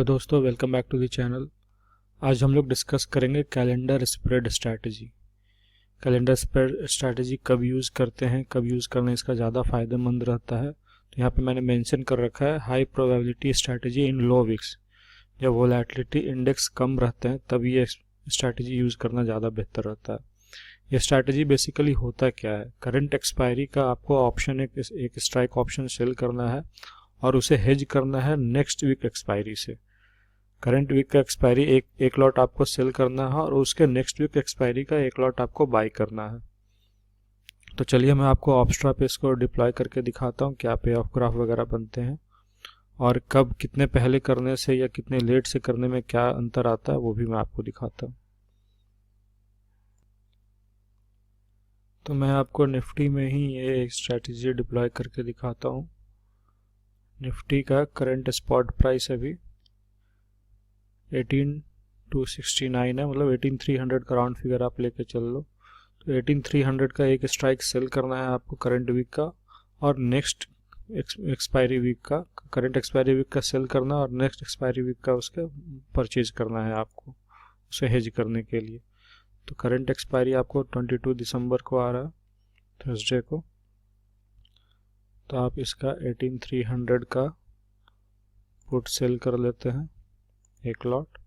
Hello दोस्तों, welcome back to the channel. आज हम लोग डिस्कस करेंगे calendar spread strategy. Calendar spread strategy कब यूज़ करते हैं, कब यूज़ करना इसका ज़्यादा फ़ायदेमंद रहता है। तो यहाँ पे मैंने मेंशन कर रखा है high probability strategy in low VIX. जब वोलेटिलिटी इंडेक्स कम रहते हैं तब ये स्ट्रैटेजी यूज़ करना ज़्यादा बेहतर रहता है। ये स्ट्रैटेजी बेसिकली होता क्या है, करंट एक्सपायरी का आपको ऑप्शन एक स्ट्राइक ऑप्शन सेल करना है और उसे हेज करना है नेक्स्ट वीक एक्सपायरी से। करंट वीक का एक्सपायरी एक लॉट आपको सेल करना है और उसके नेक्स्ट वीक एक्सपायरी का एक लॉट आपको बाय करना है। तो चलिए मैं आपको ऑप्स्ट्रा पे इसको डिप्लॉय करके दिखाता हूँ क्या पे ऑफ ग्राफ वगैरह बनते हैं और कब कितने पहले करने से या कितने लेट से करने में क्या अंतर आता है वो भी मैं आपको दिखाता हूँ। तो मैं आपको निफ्टी में ही ये स्ट्रैटेजी डिप्लॉय करके दिखाता हूँ। निफ्टी का करंट स्पॉट प्राइस अभी 18269 है, मतलब 18300 का राउंड फिगर आप लेके चल लो। तो 18300 का एक स्ट्राइक सेल करना है आपको करंट वीक का और नेक्स्ट एक्सपायरी वीक का, करंट एक्सपायरी वीक का सेल करना और नेक्स्ट एक्सपायरी वीक का उसका परचेज करना है आपको उसे हेज करने के लिए। तो करंट एक्सपायरी आपको 22 दिसंबर को आ रहा है, थर्सडे को। तो आप इसका 18300 का पुट सेल कर लेते हैं एक लॉट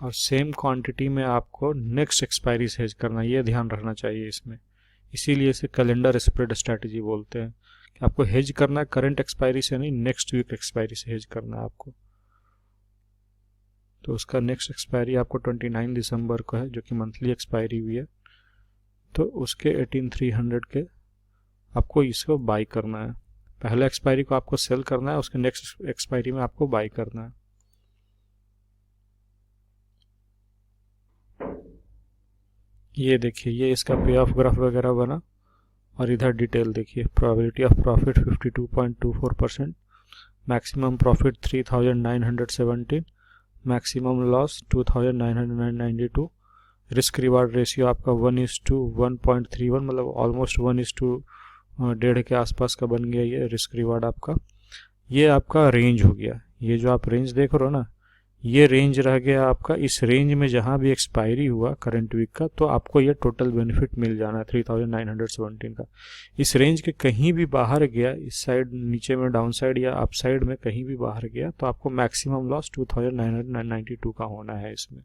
और सेम क्वांटिटी में आपको नेक्स्ट एक्सपायरी से हेज करना, ये ध्यान रखना चाहिए इसमें। इसीलिए इसे कैलेंडर स्प्रेड स्ट्रैटेजी बोलते हैं कि आपको हेज करना है करंट एक्सपायरी से नहीं, नेक्स्ट वीक एक्सपायरी से हेज करना है आपको। तो उसका नेक्स्ट एक्सपायरी आपको 29 दिसंबर को है जो कि मंथली एक्सपायरी हुई है। तो उसके 18300 के आपको इसको बाई करना है। पहले एक्सपायरी को आपको सेल करना है, उसके नेक्स्ट एक्सपायरी में आपको बाई करना है। ये देखिए, ये इसका पे ऑफ ग्राफ वगैरह बना और इधर डिटेल देखिए। Probability of profit 52.24%, maximum profit 3917, maximum loss 2992, risk reward ratio आपका 1:1.31, मतलब ऑलमोस्ट 1:1.5 के आसपास का बन गया ये रिस्क रिवार्ड आपका। ये आपका रेंज हो गया, ये जो आप रेंज देख रहे हो ना, ये रेंज रह गया आपका। इस रेंज में जहां भी एक्सपायरी हुआ करंट वीक का तो आपको ये टोटल बेनिफिट मिल जाना है 3917 का। इस रेंज के कहीं भी बाहर गया, इस साइड नीचे में डाउन साइड या अप साइड में कहीं भी बाहर गया तो आपको मैक्सिमम लॉस 2992 का होना है इसमें।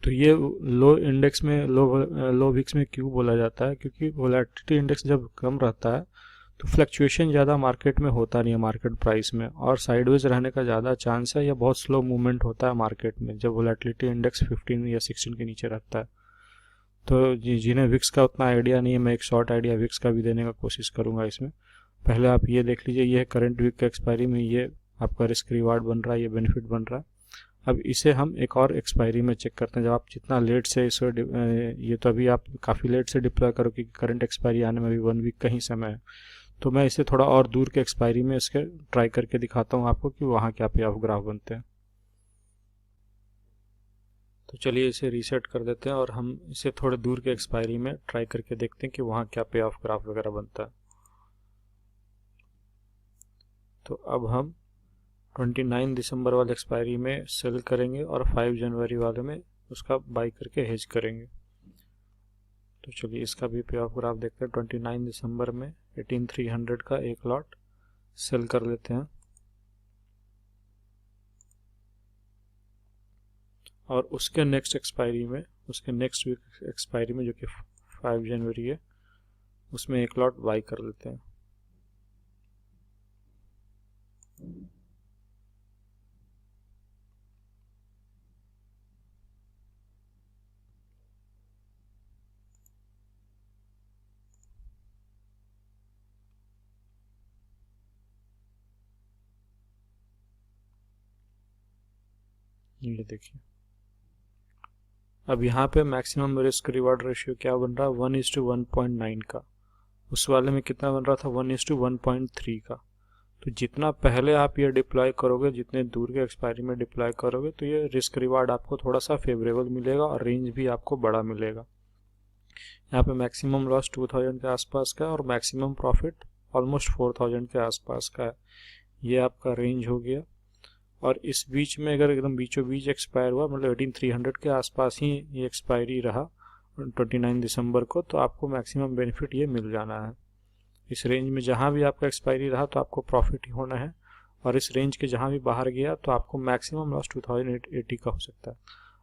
तो ये लो इंडेक्स में लो विक्स में क्यों बोला जाता है, क्योंकि वोलेटिलिटी इंडेक्स जब कम रहता है तो फ्लक्चुएशन ज़्यादा मार्केट में होता नहीं है मार्केट प्राइस में, और साइडवेज रहने का ज़्यादा चांस है या बहुत स्लो मूवमेंट होता है मार्केट में जब वोलेटिलिटी इंडेक्स 15 या 16 के नीचे रहता है। तो जिन्हें विक्स का उतना आइडिया नहीं है, मैं एक शॉर्ट आइडिया विक्स का भी देने का कोशिश करूँगा इसमें। पहले आप ये देख लीजिए, ये करंट वीक का एक्सपायरी में ये आपका रिस्क रिवार्ड बन रहा है, ये बेनिफिट बन रहा है। अब इसे हम एक और एक्सपायरी में चेक करते हैं। जब आप जितना लेट से इसे ये तो अभी आप काफ़ी लेट से डिप्लॉय करो क्योंकि करंट एक्सपायरी आने में भी 1 वीक का ही समय है। तो मैं इसे थोड़ा और दूर के एक्सपायरी में इसके ट्राई करके दिखाता हूँ आपको कि वहाँ क्या पे ऑफ ग्राफ बनते हैं। तो चलिए इसे रीसेट कर देते हैं और हम इसे थोड़े दूर के एक्सपायरी में ट्राई करके देखते हैं कि वहाँ क्या पे ऑफ ग्राफ वगैरह बनता है। तो अब हम 29 दिसंबर वाले एक्सपायरी में सेल करेंगे और 5 जनवरी वाले में उसका बाई करके हेज करेंगे। तो चलिए इसका भी पे ऑफ ग्राफ देखते हैं। 29 दिसंबर में 18300 का एक लॉट सेल कर लेते हैं और उसके नेक्स्ट एक्सपायरी में, उसके नेक्स्ट वीक एक्सपायरी में जो कि 5 जनवरी है, उसमें एक लॉट बाई कर लेते हैं। ये देखिए, अब यहाँ पे मैक्सिमम रिस्क रिवार्ड रेशियो क्या बन रहा है, 1:1.9 का। उस वाले में कितना बन रहा था, 1:1.3 का। तो जितना पहले आप ये डिप्लॉय करोगे, जितने दूर के एक्सपायरी में डिप्लॉय करोगे, तो ये रिस्क रिवार्ड आपको थोड़ा सा फेवरेबल मिलेगा और रेंज भी आपको बड़ा मिलेगा। यहाँ पे मैक्सिमम लॉस 2000 के आसपास का है और मैक्सिमम प्रॉफिट ऑलमोस्ट 4000 के आसपास का है। ये आपका रेंज हो गया। और इस बीच में अगर एकदम बीचों बीच एक्सपायर हुआ, मतलब 18300 के आसपास ही ये एक्सपायरी रहा 29 दिसंबर को, तो आपको मैक्सिमम बेनिफिट ये मिल जाना है। इस रेंज में जहाँ भी आपका एक्सपायरी रहा तो आपको प्रॉफिट ही होना है, और इस रेंज के जहाँ भी बाहर गया तो आपको मैक्सिमम लॉस 2080 का हो सकता है।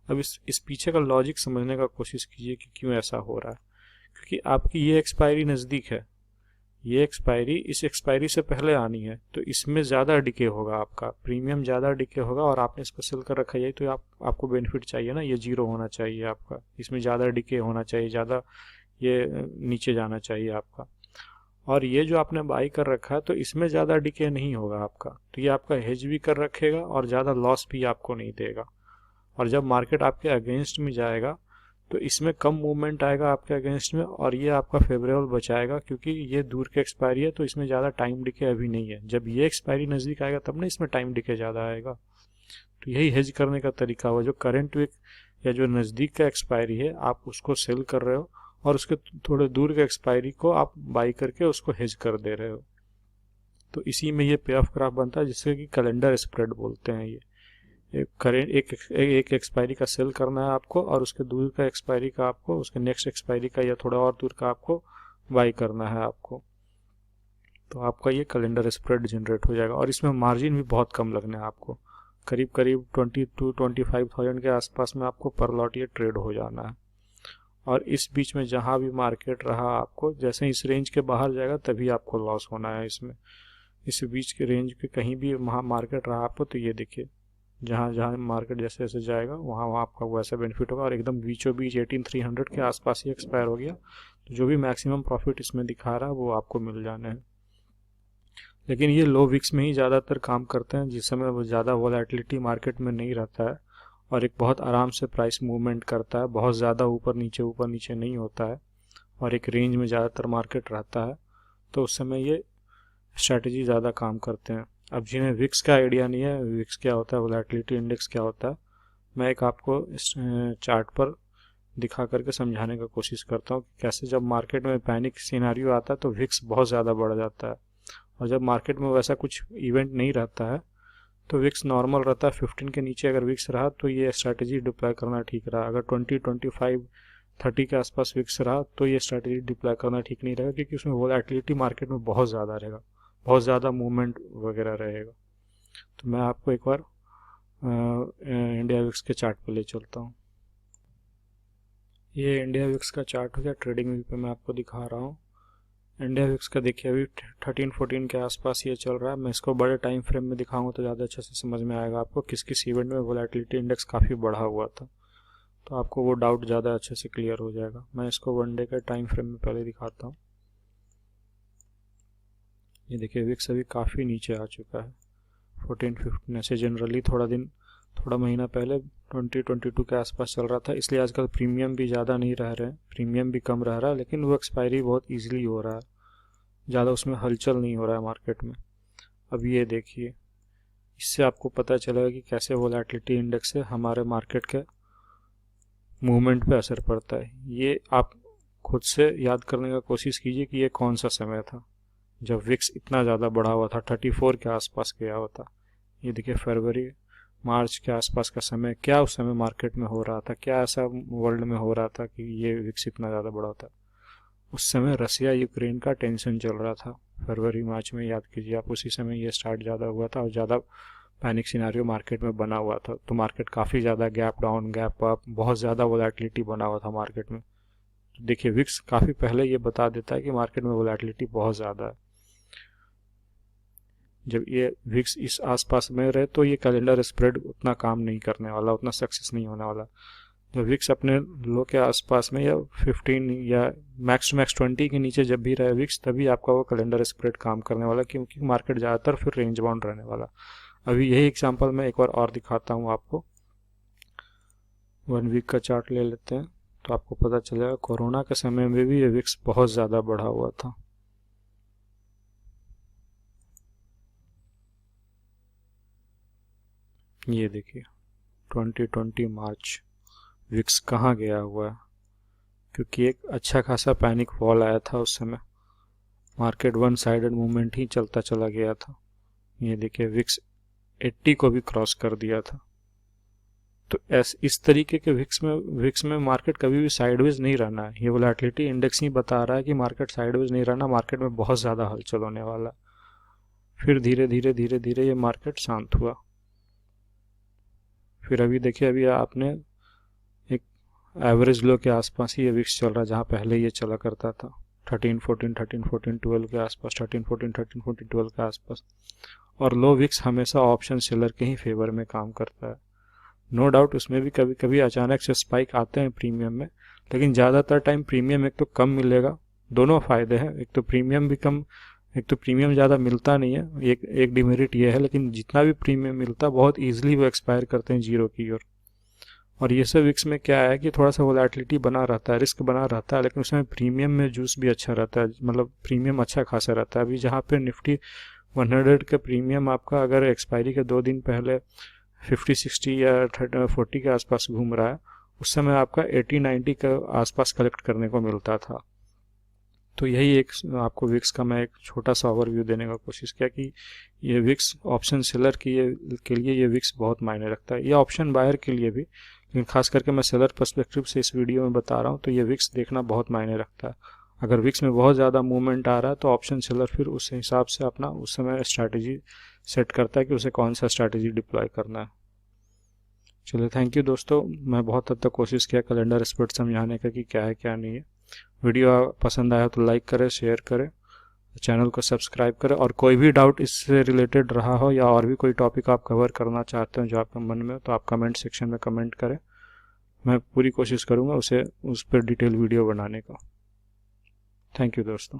अब इस पीछे का लॉजिक समझने का कोशिश कीजिए कि क्यों ऐसा हो रहा है। क्योंकि आपकी ये एक्सपायरी नज़दीक है, ये एक्सपायरी इस एक्सपायरी से पहले आनी है, तो इसमें ज़्यादा डिके होगा, आपका प्रीमियम ज़्यादा डिके होगा, और आपने इसको सेल कर रखा है, तो आपको बेनिफिट चाहिए ना, ये जीरो होना चाहिए आपका, इसमें ज़्यादा डिके होना चाहिए, ज़्यादा ये नीचे जाना चाहिए आपका। और ये जो आपने बाई कर रखा है तो इसमें ज़्यादा डिके नहीं होगा आपका, तो ये आपका हेज भी कर रखेगा और ज़्यादा लॉस भी आपको नहीं देगा। और जब मार्केट आपके अगेंस्ट में जाएगा तो इसमें कम मूवमेंट आएगा आपके अगेंस्ट में, और ये आपका फेवरेबल बचाएगा, क्योंकि ये दूर के एक्सपायरी है तो इसमें ज़्यादा टाइम डिके अभी नहीं है। जब ये एक्सपायरी नज़दीक आएगा तब ना इसमें टाइम डिके ज़्यादा आएगा। तो यही हेज करने का तरीका हुआ, जो करंट वीक या जो नज़दीक का एक्सपायरी है आप उसको सेल कर रहे हो, और उसके थोड़े दूर के एक्सपायरी को आप बाई करके उसको हेज कर दे रहे हो। तो इसी में ये पे ऑफ ग्राफ बनता है, जिससे कि कैलेंडर स्प्रेड बोलते हैं। ये एक एक्सपायरी का सेल करना है आपको, और उसके दूर का एक्सपायरी का आपको, उसके नेक्स्ट एक्सपायरी का या थोड़ा और दूर का आपको बाई करना है आपको। तो आपका ये कैलेंडर स्प्रेड जनरेट हो जाएगा, और इसमें मार्जिन भी बहुत कम लगना है आपको, करीब करीब 20 to 25,000 के आसपास में आपको पर लॉट ये ट्रेड हो जाना है। और इस बीच में जहाँ भी मार्केट रहा आपको, जैसे इस रेंज के बाहर जाएगा तभी आपको लॉस होना है इसमें। इस बीच के रेंज के कहीं भी वहाँ मार्केट रहा आपको, तो ये देखिए जहाँ जहाँ मार्केट जैसे जैसे जाएगा वहाँ वहाँ आपका वैसा बेनिफिट होगा। और एकदम बीचों बीच 18300 के आसपास ही एक्सपायर हो गया, तो जो भी मैक्सिमम प्रॉफिट इसमें दिखा रहा है वो आपको मिल जाने हैं। लेकिन ये लो विक्स में ही ज़्यादातर काम करते हैं, जिस समय वो ज़्यादा वोलेटिलिटी मार्केट में नहीं रहता है, और एक बहुत आराम से प्राइस मूवमेंट करता है, बहुत ज़्यादा ऊपर नीचे नहीं होता है, और एक रेंज में ज़्यादातर मार्केट रहता है, तो उस समय ये स्ट्रैटेजी ज़्यादा काम करते हैं। अब जिन्हें विक्स का आइडिया नहीं है, विक्स क्या होता है, वोलेटिलिटी इंडेक्स क्या होता है, मैं एक आपको इस चार्ट पर दिखा करके समझाने का कोशिश करता हूँ कि कैसे जब मार्केट में पैनिक सिनेरियो आता है तो विक्स बहुत ज़्यादा बढ़ जाता है, और जब मार्केट में वैसा कुछ इवेंट नहीं रहता है तो विक्स नॉर्मल रहता है। 15 के नीचे अगर विक्स रहा तो ये स्ट्रैटेजी डिप्लॉय करना ठीक रहा। अगर 20, 25, 30 के आसपास विक्स रहा तो ये स्ट्रैटेजी डिप्लॉय करना ठीक नहीं रहेगा, क्योंकि उसमें वोलेटिलिटी मार्केट में बहुत ज़्यादा रहेगा, बहुत ज़्यादा मूवमेंट वगैरह रहेगा। तो मैं आपको एक बार इंडिया विक्स के चार्ट पर ले चलता हूँ। ये इंडिया विक्स का चार्ट हो गया, ट्रेडिंग व्यू पे मैं आपको दिखा रहा हूँ। इंडिया विक्स का देखिए अभी 13-14 के आसपास ये चल रहा है। मैं इसको बड़े टाइम फ्रेम में दिखाऊंगा तो ज़्यादा अच्छे से समझ में आएगा आपको किस किस इवेंट में वोलेटिलिटी इंडेक्स काफ़ी बढ़ा हुआ था, तो आपको वो डाउट ज़्यादा अच्छे से क्लियर हो जाएगा। मैं इसको वन डे के टाइम फ्रेम में पहले दिखाता हूँ। ये देखिए विक्स अभी काफ़ी नीचे आ चुका है, 14-15 ऐसे जनरली थोड़ा महीना पहले 20-22 के आसपास चल रहा था, इसलिए आजकल प्रीमियम भी ज़्यादा नहीं रह रहे हैं, प्रीमियम भी कम रह रहा है, लेकिन वो एक्सपायरी बहुत ईजिली हो रहा है, ज़्यादा उसमें हलचल नहीं हो रहा है मार्केट में। अब ये देखिए, इससे आपको पता चलेगा कि कैसे वोलेटिलिटी इंडेक्स से हमारे मार्केट के मूवमेंट पे असर पड़ता है। ये आप खुद से याद करने का कोशिश कीजिए कि ये कौन सा समय था जब विक्स इतना ज़्यादा बढ़ा हुआ था, 34 के आसपास गया हुआ था। ये देखिए फरवरी मार्च के आसपास का समय, क्या उस समय मार्केट में हो रहा था, क्या ऐसा वर्ल्ड में हो रहा था कि ये विक्स इतना ज़्यादा बढ़ा था। उस समय रसिया यूक्रेन का टेंशन चल रहा था, फरवरी मार्च में याद कीजिए आप, उसी समय ये स्टार्ट ज़्यादा हुआ था और ज़्यादा पैनिक सिनारियो मार्केट में बना हुआ था। तो मार्केट काफ़ी ज़्यादा गैप डाउन गैप अप, बहुत ज़्यादा वोलेटिलिटी बना हुआ था मार्केट में। तो देखिए विक्स काफ़ी पहले ये बता देता है कि मार्केट में वोलेटिलिटी बहुत ज़्यादा है। जब ये विक्स इस आसपास में रहे तो ये कैलेंडर स्प्रेड उतना काम नहीं करने वाला, उतना सक्सेस नहीं होने वाला। जब विक्स अपने लो के आसपास में या 15 या मैक्स टू मैक्स 20 के नीचे जब भी रहे विक्स, तभी आपका वो कैलेंडर स्प्रेड काम करने वाला, क्योंकि मार्केट ज़्यादातर फिर रेंज बाउंड रहने वाला। अभी यही एग्जांपल मैं एक बार और दिखाता हूँ आपको। 1 वीक का चार्ट ले लेते हैं तो आपको पता चलेगा कोरोना के समय में भी ये विक्स बहुत ज़्यादा बढ़ा हुआ था। ये देखिए 2020 मार्च विक्स कहाँ गया हुआ है, क्योंकि एक अच्छा खासा पैनिक फॉल आया था उस समय, मार्केट वन साइडेड मूवमेंट ही चलता चला गया था। ये देखिए विक्स 80 को भी क्रॉस कर दिया था। तो इस तरीके के विक्स में मार्केट कभी भी साइडवेज नहीं रहना है। ये वोलेटिलिटी इंडेक्स ही बता रहा है कि मार्केट साइडवेज नहीं रहना, मार्केट में बहुत ज़्यादा हलचल होने वाला। फिर धीरे धीरे ये मार्केट शांत हुआ। फिर अभी देखिए, अभी आपने एक एवरेज लो के आसपास ही ये विक्स चल रहा है, जहाँ पहले ये चला करता था 13 14 13 14 12 के आसपास, 13 14 13 14 12 के आसपास। और लो विक्स हमेशा ऑप्शन सेलर के ही फेवर में काम करता है। नो डाउट उसमें भी कभी कभी अचानक से स्पाइक आते हैं प्रीमियम में, लेकिन ज़्यादातर टाइम प्रीमियम एक तो कम मिलेगा। दोनों फ़ायदे हैं, एक तो प्रीमियम भी कम, एक तो प्रीमियम ज़्यादा मिलता नहीं है, एक डिमेरिट ये है। लेकिन जितना भी प्रीमियम मिलता है बहुत ईजिली वो एक्सपायर करते हैं जीरो की ओर। और ये सब विक्स में क्या है कि थोड़ा सा वोलेटिलिटी बना रहता है, रिस्क बना रहता है, लेकिन उसमें प्रीमियम में जूस भी अच्छा रहता है, मतलब प्रीमियम अच्छा खासा रहता है। अभी जहाँ पे निफ्टी 100 का प्रीमियम आपका अगर एक्सपायरी के 2 दिन पहले 50 60 या 40 के आसपास घूम रहा है, उस समय आपका 80 90 के आसपास कलेक्ट करने को मिलता था। तो यही एक आपको विक्स का मैं एक छोटा सा ओवरव्यू देने का कोशिश किया कि ये विक्स ऑप्शन सेलर के लिए ये विक्स बहुत मायने रखता है, या ऑप्शन बायर के लिए भी, लेकिन खास करके मैं सेलर पर्सपेक्टिव से इस वीडियो में बता रहा हूँ। तो ये विक्स देखना बहुत मायने रखता है। अगर विक्स में बहुत ज़्यादा मूवमेंट आ रहा है तो ऑप्शन सेलर फिर उस हिसाब से अपना उस समय स्ट्रैटेजी सेट करता है कि उसे कौन सा स्ट्रैटेजी डिप्लॉय करना है। चलिए, थैंक यू दोस्तों। मैं बहुत हद तक कोशिश किया कैलेंडर स्प्लिट समझाने का कि क्या है क्या नहीं है। वीडियो पसंद आया तो लाइक करें, शेयर करें, चैनल को सब्सक्राइब करें। और कोई भी डाउट इससे रिलेटेड रहा हो या और भी कोई टॉपिक आप कवर करना चाहते हो जो आपके मन में हो, तो आप कमेंट सेक्शन में कमेंट करें। मैं पूरी कोशिश करूँगा उस पर डिटेल वीडियो बनाने का। थैंक यू दोस्तों।